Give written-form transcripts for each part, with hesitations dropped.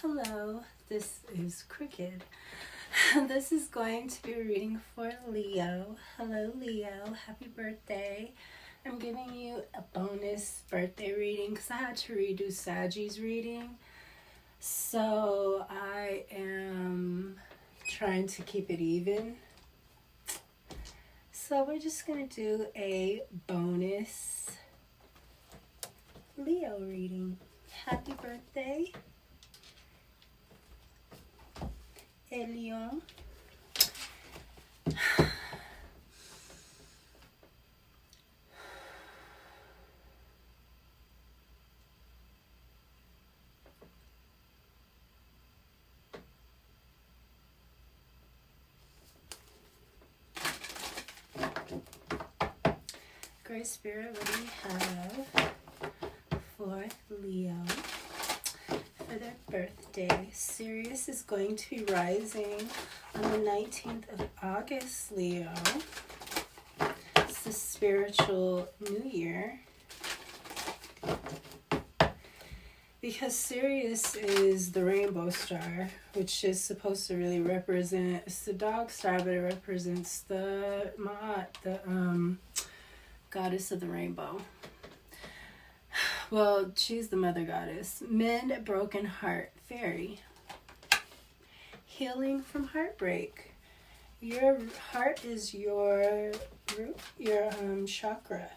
Hello, this is Crooked. This is going to be a reading for Leo. Hello, Leo. Happy birthday. I'm giving you a bonus birthday reading because I had to redo Saggi's reading. So I am trying to keep it even. So we're just going to do a bonus Leo reading. Happy birthday, Elion. Great Spirit, what do we have for Leo for their birthday? Sirius is going to be rising on the 19th of August, Leo. It's the spiritual new year. Because Sirius is the rainbow star, which is supposed to really represent, it's the dog star, but it represents the Ma'at, the goddess of the rainbow. Well, she's the mother goddess. Mend a broken heart, fairy. Healing from heartbreak. Your heart is your root, your chakra.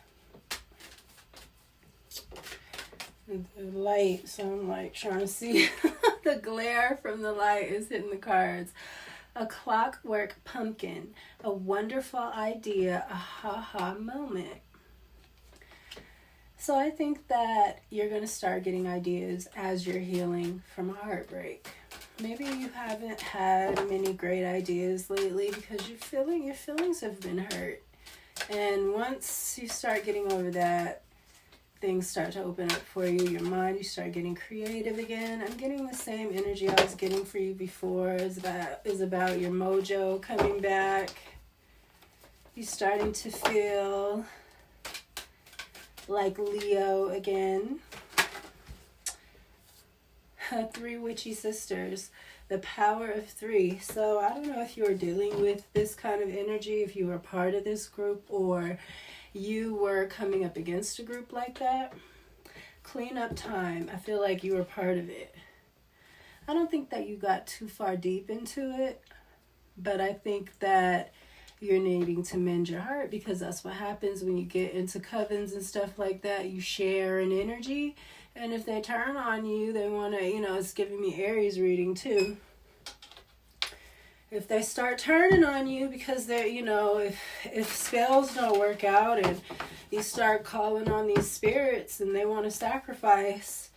The light, so I'm like trying to see the glare from the light is hitting the cards. A clockwork pumpkin, a wonderful idea, a ha-ha moment. So I think that you're going to start getting ideas as you're healing from a heartbreak. Maybe you haven't had many great ideas lately because your feelings have been hurt. And once you start getting over that, things start to open up for you, your mind, you start getting creative again. I'm getting the same energy I was getting for you before. Is about your mojo coming back. You're starting to feel like Leo again. 3 witchy sisters. The power of 3. So I don't know if you were dealing with this kind of energy, if you were part of this group, or you were coming up against a group like that. Clean up time. I feel like you were part of it. I don't think that you got too far deep into it, but I think that you're needing to mend your heart, because that's what happens when you get into covens and stuff like that. You share an energy, and if they turn on you, they want to, it's giving me Aries reading too. If they start turning on you because they're, if spells don't work out and you start calling on these spirits and they want to sacrifice,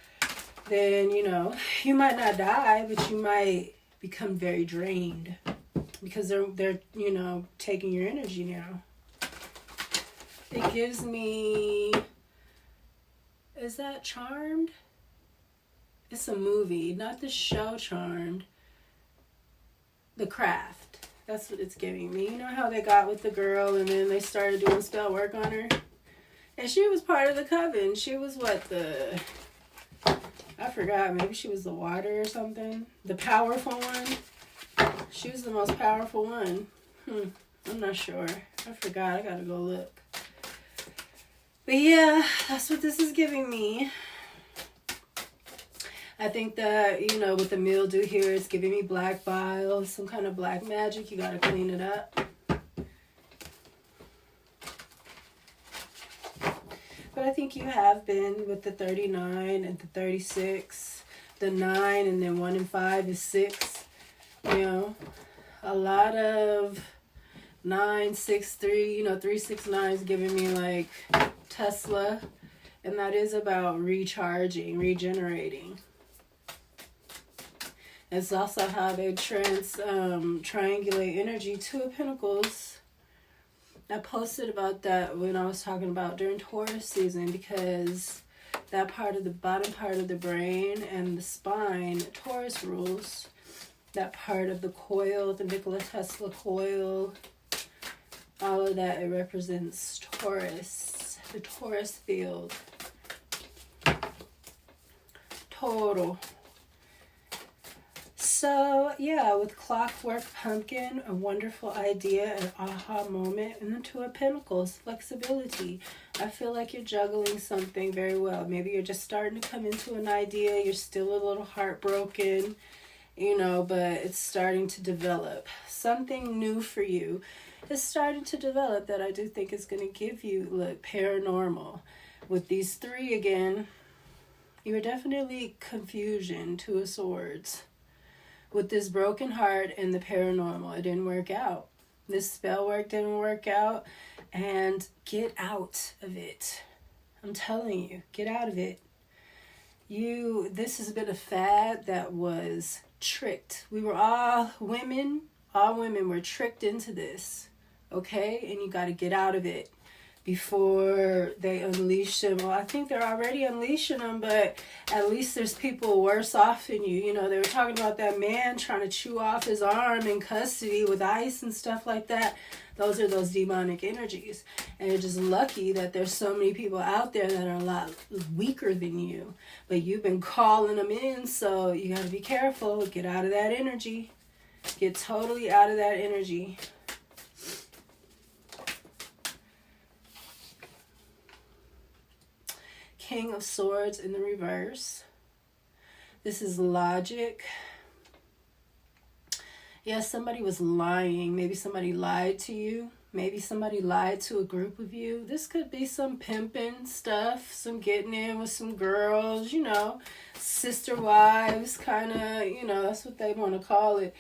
then, you might not die, but you might become very drained because they're taking your energy now. It gives me, is that Charmed? It's a movie, not the show Charmed. The Craft. That's what it's giving me. You know how they got with the girl and then they started doing spell work on her? And she was part of the coven. She was I forgot. Maybe she was the water or something. The powerful one. She was the most powerful one. I'm not sure. I forgot. I gotta go look. But yeah, that's what this is giving me. I think that, with the mildew here, it's giving me black bile, some kind of black magic. You got to clean it up. But I think you have been with the 39 and the 36, the 9, and then 1 and 5 is 6. A lot of 9, 6, 3, 3, 6, 9 is giving me like Tesla. And that is about recharging, regenerating. It's also how they triangulate energy. 2 of Pentacles. I posted about that when I was talking about during Taurus season, because that part of the bottom part of the brain and the spine, Taurus rules. That part of the coil, the Nikola Tesla coil, all of that, it represents Taurus, the Taurus field. Total. So, yeah, with Clockwork Pumpkin, a wonderful idea, an aha moment, and then Two of Pentacles, flexibility. I feel like you're juggling something very well. Maybe you're just starting to come into an idea. You're still a little heartbroken, you know, but it's starting to develop. Something new for you is starting to develop that I do think is going to give you, look, paranormal. With these three again, you're definitely confusion, Two of Swords. With this broken heart and the paranormal, it didn't work out. This spell work didn't work out, and get out of it. I'm telling you, get out of it. This has been a fad that was tricked. We were all women were tricked into this, okay? And you got to get out of it before they unleash them. Well, I think they're already unleashing them, but at least there's people worse off than you. You know, they were talking about that man trying to chew off his arm in custody with ice and stuff like that. Those are those demonic energies. And you're just lucky that there's so many people out there that are a lot weaker than you. But you've been calling them in, so you got to be careful. Get out of that energy. Get totally out of that energy. King of Swords in the reverse. This is logic. Yes, somebody was lying. Maybe somebody lied to you. Maybe somebody lied to a group of you. This could be some pimping stuff, some getting in with some girls, you know, sister wives, kind of, you know, that's what they want to call it.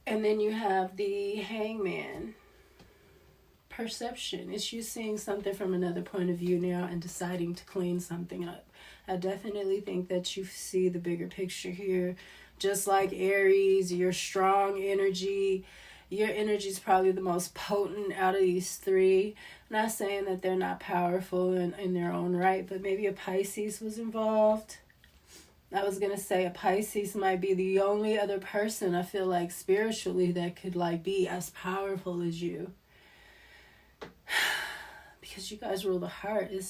And then you have the Hangman. Perception. It's you seeing something from another point of view now and deciding to clean something up. I definitely think that you see the bigger picture here. Just like Aries, your strong energy. Your energy is probably the most potent out of these three. I'm not saying that they're not powerful in their own right, but maybe a Pisces was involved. I was going to say a Pisces might be the only other person I feel like spiritually that could like be as powerful as you. Because you guys rule the heart. It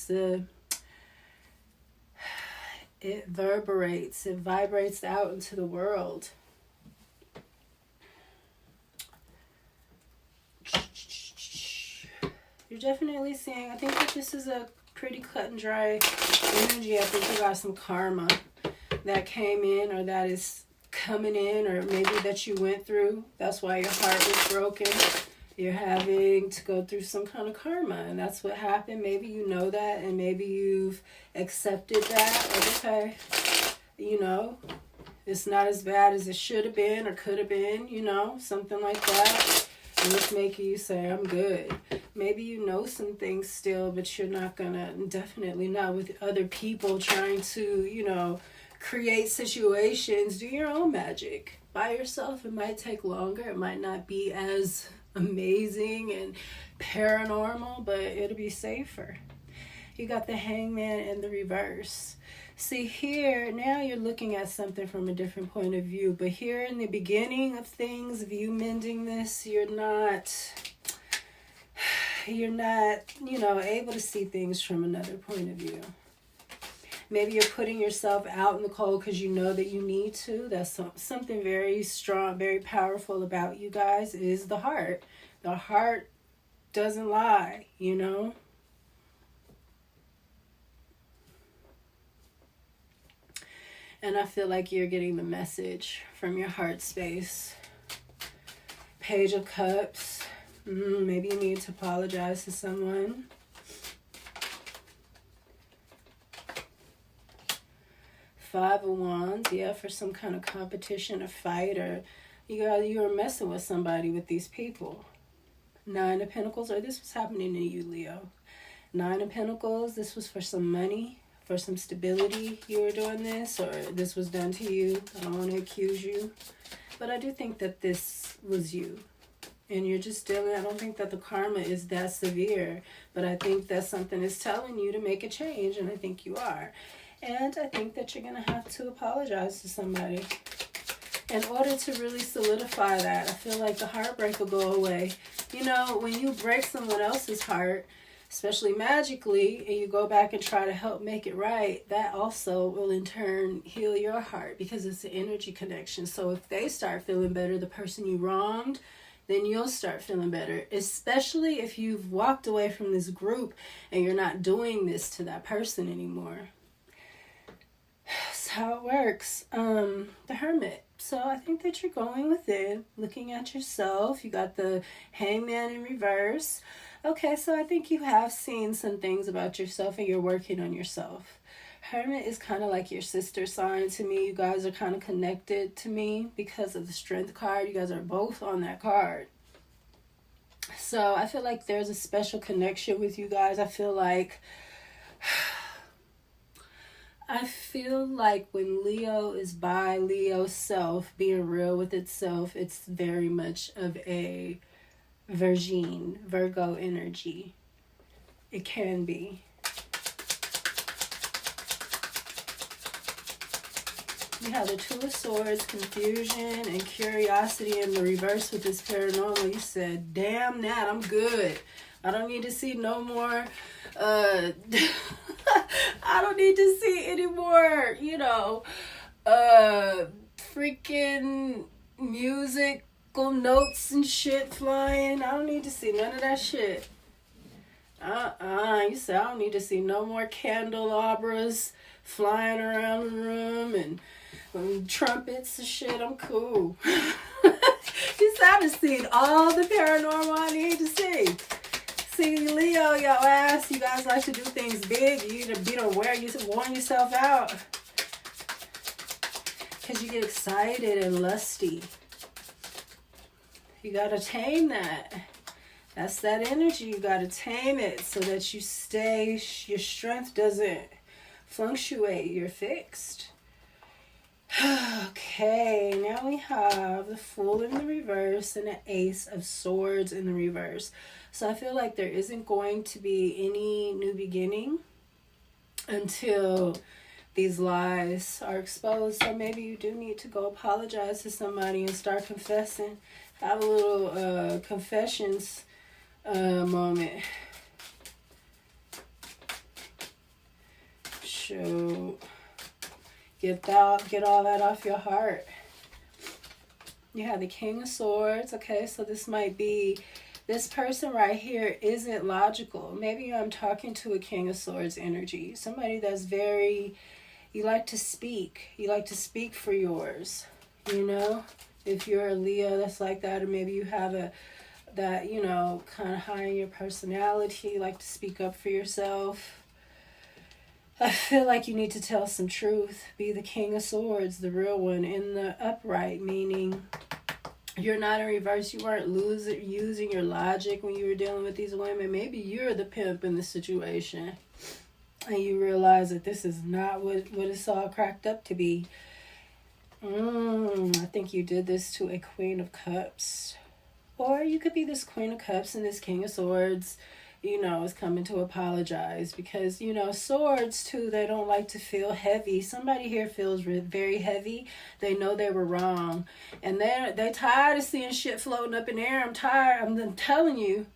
vibrates out into the world. You're definitely seeing, I think that this is a pretty cut and dry energy. I think you got some karma that came in or that is coming in, or maybe that you went through. That's why your heart was broken. You're having to go through some kind of karma, and that's what happened. Maybe you know that, and maybe you've accepted that. Like, okay, you know, it's not as bad as it should have been or could have been, you know, something like that. And it's making you say, I'm good. Maybe you know some things still, but you're not gonna, definitely not with other people trying to, you know, create situations. Do your own magic. By yourself, it might take longer. It might not be as amazing and paranormal, but it'll be safer. You got the Hangman in the reverse. See here, now you're looking at something from a different point of view, but here in the beginning of things, of you mending this, you're not, you know, able to see things from another point of view. Maybe you're putting yourself out in the cold because you know that you need to. That's something very strong, very powerful about you guys is the heart. The heart doesn't lie, you know. And I feel like you're getting the message from your heart space. Page of Cups. Maybe you need to apologize to someone. Five of Wands, yeah, for some kind of competition or fight, or you were messing with somebody with these people. Nine of Pentacles, or this was happening to you, Leo. Nine of Pentacles, this was for some money, for some stability. You were doing this, or this was done to you. I don't want to accuse you, but I do think that this was you. And you're just dealing, I don't think that the karma is that severe, but I think that something is telling you to make a change, and I think you are. And I think that you're going to have to apologize to somebody in order to really solidify that. I feel like the heartbreak will go away. You know, when you break someone else's heart, especially magically, and you go back and try to help make it right, that also will in turn heal your heart, because it's an energy connection. So if they start feeling better, the person you wronged, then you'll start feeling better, especially if you've walked away from this group and you're not doing this to that person anymore. That's how it works. The Hermit. So I think that you're going within, looking at yourself. You got the Hangman in reverse. Okay, so I think you have seen some things about yourself and you're working on yourself. Hermit is kind of like your sister sign to me. You guys are kind of connected to me because of the Strength card. You guys are both on that card. So I feel like there's a special connection with you guys. I feel like when Leo is by Leo's self, being real with itself, it's very much of a Virgo energy. It can be. You have the Two of Swords, confusion, and curiosity in the reverse with this paranormal. You said, damn that, I'm good. I don't need to see no more, I don't need to see any more, freaking musical notes and shit flying. I don't need to see none of that shit. You said, I don't need to see no more candelabras flying around the room and trumpets and shit. I'm cool. You said, I've seen all the paranormal I need to see. See, Leo, your ass, you guys like to do things big. You don't worn yourself out. Because you get excited and lusty. You got to tame that. That's that energy. You got to tame it so that you stay, your strength doesn't fluctuate. You're fixed. Okay, now we have the Fool in the reverse and the Ace of Swords in the reverse. So I feel like there isn't going to be any new beginning until these lies are exposed. So maybe you do need to go apologize to somebody and start confessing. Have a little confessions moment. Shoot. Get all that off your heart. You have the King of Swords. Okay, so this might be, this person right here isn't logical. Maybe I'm talking to a King of Swords energy. Somebody that's very, you like to speak. You like to speak for yours. If you're a Leo that's like that, or maybe you have that kind of high in your personality. You like to speak up for yourself. I feel like you need to tell some truth. Be the King of Swords, the real one, in the upright, meaning you're not in reverse. You weren't using your logic when you were dealing with these women. Maybe you're the pimp in the situation. And you realize that this is not what it's all cracked up to be. I think you did this to a Queen of Cups. Or you could be this Queen of Cups and this King of Swords, is coming to apologize. Because, swords, too, they don't like to feel heavy. Somebody here feels very heavy. They know they were wrong. And they're tired of seeing shit floating up in the air. I'm tired. I'm telling you.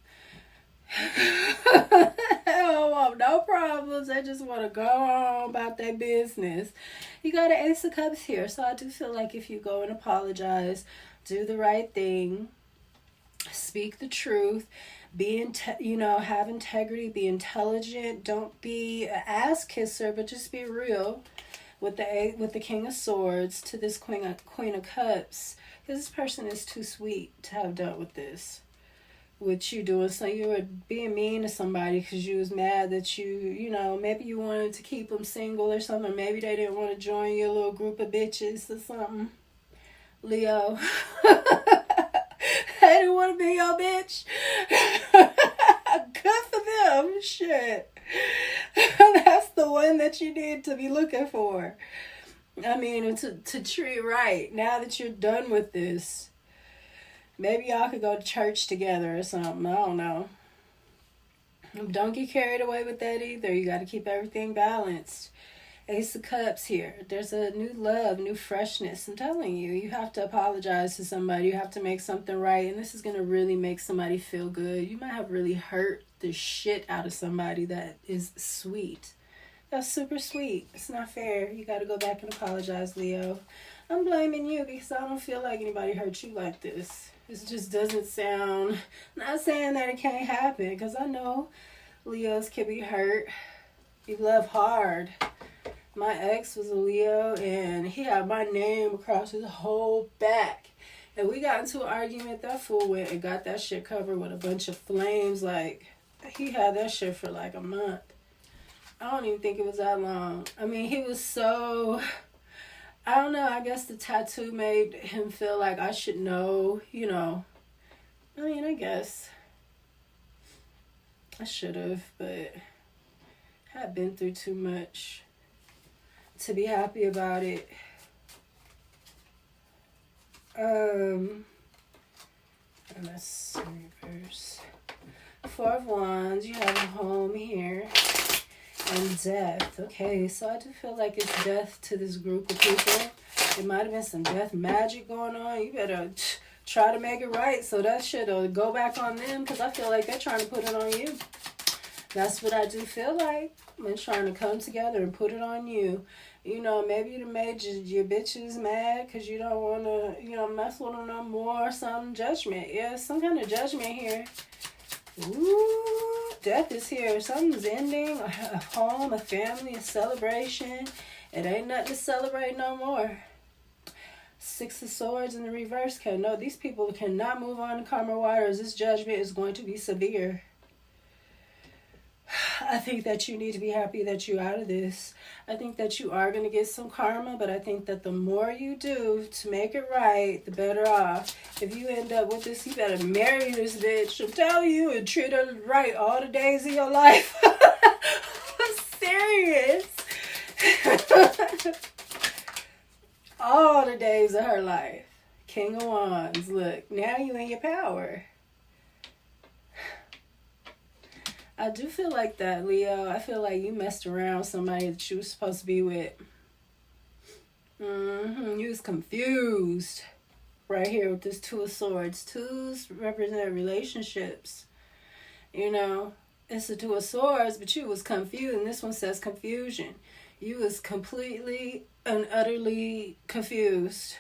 I don't want no problems. They just want to go on about their business. You got an Ace of Cups here. So I do feel like if you go and apologize, do the right thing, speak the truth, have integrity, be intelligent. Don't be an ass kisser, but just be real with the King of Swords to this Queen of Cups. Because this person is too sweet to have dealt with this. What you doing? So you were being mean to somebody because you was mad that maybe you wanted to keep them single or something. Or maybe they didn't want to join your little group of bitches or something. Leo. They didn't want to be your bitch. Good for them. Shit. That's the one that you need to be looking for. I mean, to treat right. Now that you're done with this, maybe y'all could go to church together or something. I don't know. Don't get carried away with that either. You got to keep everything balanced. Ace of Cups here. There's a new love, new freshness. I'm telling you, you have to apologize to somebody. You have to make something right. And this is going to really make somebody feel good. You might have really hurt the shit out of somebody that is sweet. That's super sweet. It's not fair. You got to go back and apologize, Leo. I'm blaming you because I don't feel like anybody hurt you like this. It just doesn't sound... Not saying that it can't happen, because I know Leos can be hurt. You love hard. My ex was a Leo, and he had my name across his whole back. And we got into an argument. That fool went and got that shit covered with a bunch of flames. Like, he had that shit for like a month. I don't even think it was that long. I mean, he was so... I don't know. I guess the tattoo made him feel like I should know, you know. I mean, I guess I should have, but I had been through too much to be happy about it. And let's reverse. Four of Wands, you have a home here. And death. Okay, so I do feel like it's death to this group of people. It might have been some death magic going on. You better try to make it right so that shit'll go back on them, because I feel like they're trying to put it on you. That's what I do feel like. They're trying to come together and put it on you. You know, maybe you made your bitches mad because you don't want to, you know, mess with them no more. Some judgment. Yeah, some kind of judgment here. Ooh, death is here. Something's ending. A home, a family, a celebration. It ain't nothing to celebrate no more. Six of Swords in the reverse. No, these people cannot move on to calmer waters. This judgment is going to be severe. I think that you need to be happy that you're out of this. I think that you are going to get some karma, but I think that the more you do to make it right, the better off. If you end up with this, you better marry this bitch. I'm telling you, and treat her right all the days of your life. I'm serious. All the days of her life. King of Wands. Look, now you in your power. I do feel like that, Leo. I feel like you messed around with somebody that you were supposed to be with. You was confused. Right here with this Two of Swords. Twos represent relationships. You know, it's the Two of Swords, but you was confused. And this one says confusion. You was completely and utterly confused.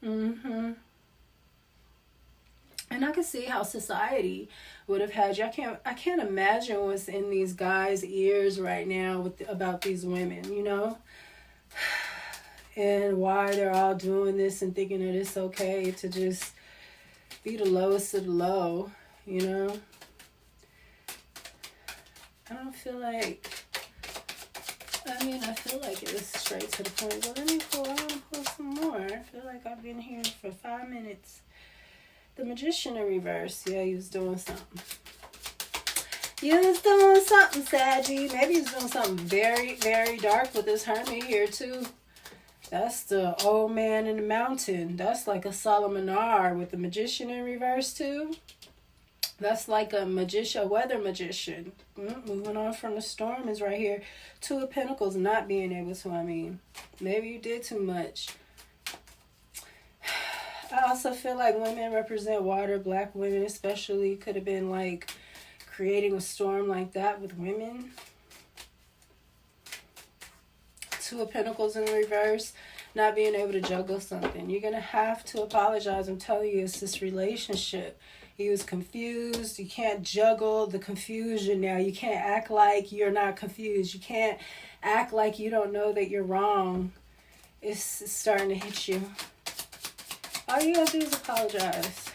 And I can see how society would have had you. I can't imagine what's in these guys' ears right now about these women, you know? And why they're all doing this and thinking that it's okay to just be the lowest of the low, you know? I don't feel like... I feel like it was straight to the point. But let me pull. I want to pull some more. I feel like I've been here for 5 minutes. The Magician in reverse. Yeah, he was doing something. You was doing something, Saggy. Maybe he was doing something very, very dark with this Hermit here, too. That's the old man in the mountain. That's like a Solomonar with the Magician in reverse, too. That's like a weather magician. Moving on from the storm is right here. Two of Pentacles, not being able to, maybe you did too much. I also feel like women represent water. Black women especially could have been like creating a storm like that with women. Two of Pentacles in reverse, not being able to juggle something. You're going to have to apologize. I'm telling you, it's this relationship. He was confused. You can't juggle the confusion now. You can't act like you're not confused. You can't act like you don't know that you're wrong. It's starting to hit you. All you gotta do is apologize.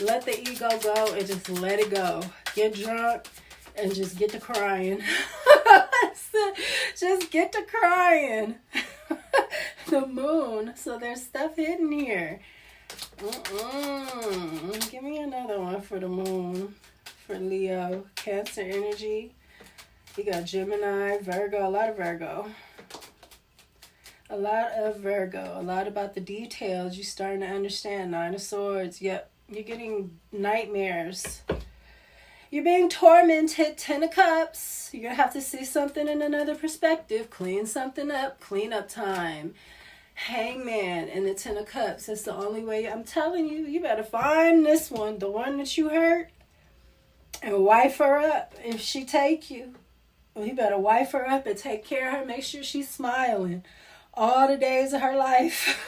Let the ego go and just let it go. Get drunk and just get to crying. Just get to crying. The moon. So there's stuff hidden here. Give me another one for the moon. For Leo. Cancer energy. You got Gemini, Virgo. A lot of Virgo. A lot of Virgo. A lot about the details. You're starting to understand. Nine of Swords. Yep. You're getting nightmares. You're being tormented. Ten of Cups. You're going to have to see something in another perspective. Clean something up. Clean up time. Hangman and the Ten of Cups. That's the only way. I'm telling you, you better find this one. The one that you hurt. And wife her up if she take you. Well, you better wife her up and take care of her. Make sure she's smiling all the days of her life.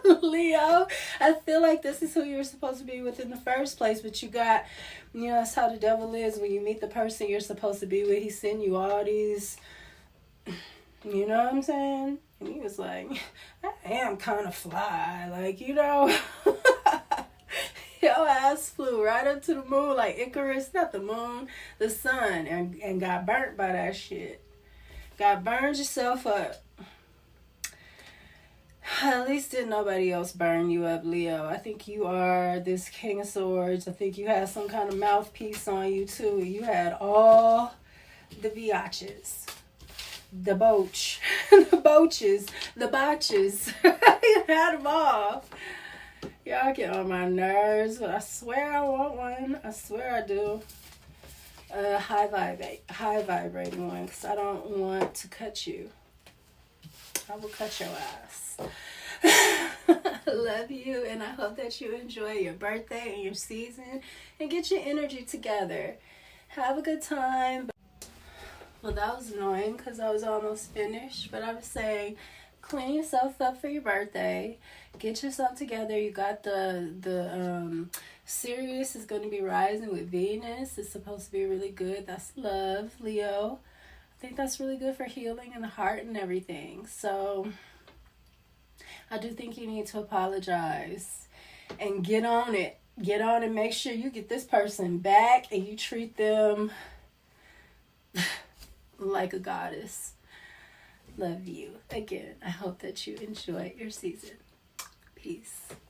Leo, I feel like this is who you're supposed to be with in the first place. But you got, you know, that's how the devil is. When you meet the person you're supposed to be with, he send you all these, you know what I'm saying? And he was like, I am kind of fly. Like, you know. Your ass flew right up to the moon like Icarus, not the moon, the sun, and got burnt by that shit. Got burned yourself up. At least didn't nobody else burn you up, Leo. I think you are this King of Swords. I think you had some kind of mouthpiece on you too. You had all the biatches. The boach. The boaches. The botches. You had them all. Y'all get on my nerves, but I swear I want one. I swear I do. A high vibrating one, because I don't want to cut you. I will cut your ass. Love you, and I hope that you enjoy your birthday and your season, and get your energy together. Have a good time. Well, that was annoying, because I was almost finished, but I was saying, clean yourself up for your birthday. Get yourself together. You got the Sirius is going to be rising with Venus. It's supposed to be really good. That's love, Leo. I think that's really good for healing in the heart and everything. So I do think you need to apologize and get on it. Get on and make sure you get this person back and you treat them like a goddess. Love you. Again, I hope that you enjoy your season. Peace.